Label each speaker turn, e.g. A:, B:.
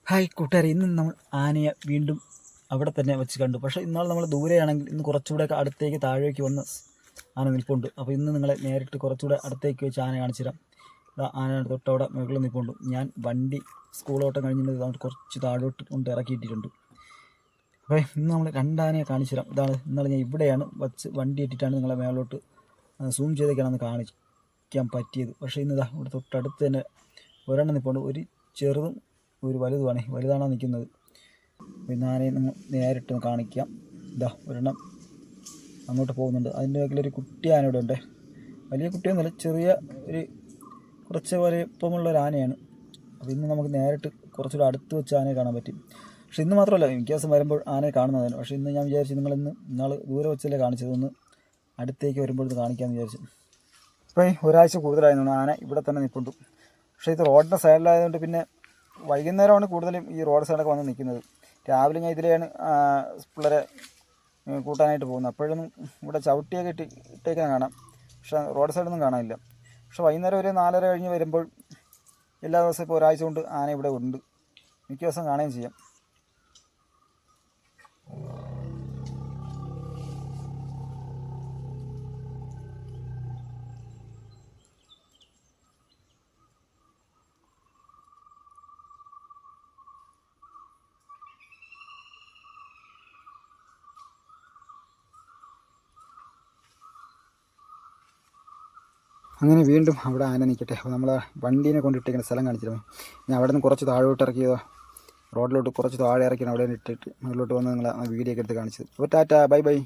A: Hi കൂട്ടുകാരെ, ഇന്ന് നമ്മൾ ആനയെ വീണ്ടും അവിടെ തന്നെ വെച്ച് കണ്ടു. പക്ഷേ ഇന്നാൾ നമ്മൾ ദൂരെയാണെങ്കിൽ ഇന്ന് കുറച്ചുകൂടെ അടുത്തേക്ക് താഴേക്ക് വന്ന് ആന നിൽപ്പുണ്ട്. അപ്പോൾ ഇന്ന് നിങ്ങളെ നേരിട്ട് കുറച്ചുകൂടെ അടുത്തേക്ക് വെച്ച് ആന കാണിച്ചു തരാം. ആന തൊട്ടവിടെ മുകളിൽ നിൽപ്പുണ്ട്. ഞാൻ വണ്ടി സ്കൂളോട്ടം കഴിഞ്ഞിട്ട് കുറച്ച് താഴോട്ട് കൊണ്ട് ഇറക്കിയിട്ടിട്ടുണ്ട്. അപ്പോൾ ഇന്ന് നമ്മൾ രണ്ടാനയെ കാണിച്ചു തരാം. ഇതാണ് ഇന്നാൾ ഞാൻ ഇവിടെയാണ് വച്ച് വണ്ടി ഇട്ടിട്ടാണ് നിങ്ങളെ മേലോട്ട് സൂം ചെയ്തേക്കാണെന്ന് കാണിക്കാൻ പറ്റിയത്. പക്ഷേ ഇന്ന് ഇവിടെ തൊട്ടടുത്ത് തന്നെ ഒരെണ്ണം നിൽപ്പുണ്ട്. ഒരു ചെറുതും ഒരു വലുതാണ് നിൽക്കുന്നത്. പിന്നെ ആനയെ നമ്മൾ നേരിട്ട് കാണിക്കാം. ഒരെണ്ണം അങ്ങോട്ട് പോകുന്നുണ്ട്. അതിൻ്റെ ബാക്കിലൊരു കുട്ടി ആന ഇവിടെ ഉണ്ട്. വലിയ കുട്ടിയൊന്നുമല്ല, ചെറിയ ഒരു കുറച്ച് വലിപ്പമുള്ള ഒരു ആനയാണ്. അപ്പോൾ ഇന്ന് നമുക്ക് നേരിട്ട് കുറച്ചുകൂടെ അടുത്ത് വെച്ച് ആനയെ കാണാൻ പറ്റും. പക്ഷെ ഇന്ന് മാത്രമല്ല, മിക്ക ദിവസം വരുമ്പോൾ ആനയെ കാണുന്നതാണ്. പക്ഷേ ഇന്ന് ഞാൻ വിചാരിച്ചു ഇന്നാൾ ദൂരെ വെച്ചല്ലേ കാണിച്ചത്, ഒന്ന് അടുത്തേക്ക് വരുമ്പോൾ ഇത് കാണിക്കാമെന്ന് വിചാരിച്ചു. ഇപ്പോൾ ഒരാഴ്ച കൂടുതലായിരുന്നു ആന ഇവിടെ തന്നെ നിൽപ്പുണ്ട്. പക്ഷേ ഇത് റോഡിൻ്റെ സൈഡിലായതുകൊണ്ട് പിന്നെ വൈകുന്നേരമാണ് കൂടുതലും ഈ റോഡ് സൈഡൊക്കെ വന്ന് നിൽക്കുന്നത്. രാവിലെ ഞാൻ ഇതിലെയാണ് പിള്ളേരെ കൂട്ടാനായിട്ട് പോകുന്നത്. അപ്പോഴൊന്നും ഇവിടെ ചവിട്ടിയൊക്കെ ഇട്ടേക്കാൻ കാണാം, പക്ഷേ റോഡ് സൈഡൊന്നും കാണാനില്ല. പക്ഷേ വൈകുന്നേരം ഒരു 4:30 കഴിഞ്ഞ് വരുമ്പോൾ എല്ലാ ദിവസവും ഇപ്പോൾ ഒരാഴ്ച കൊണ്ട് ആന ഇവിടെ ഉണ്ട്. മിക്ക ദിവസം കാണുകയും ചെയ്യാം. അങ്ങനെ വീണ്ടും അവിടെ ആന നിൽക്കട്ടെ. അപ്പോൾ നമ്മൾ വണ്ടീനെ കൊണ്ടിട്ടേക്കുന്ന സ്ഥലം കാണിച്ചിരുന്നു. ഞാൻ അവിടെ നിന്ന് കുറച്ച് താഴോട്ട് ഇറക്കിയതോ, റോഡിലോട്ട് കുറച്ച് താഴെ ഇറക്കിയാണ് അവിടെ ഇട്ടിട്ട് മുകളിലോട്ട് വന്ന് നിങ്ങൾ ആ വീഡിയോ ഒക്കെ എടുത്ത് കാണിച്ചത്. അപ്പോൾ ടാറ്റ, ബൈ ബൈ.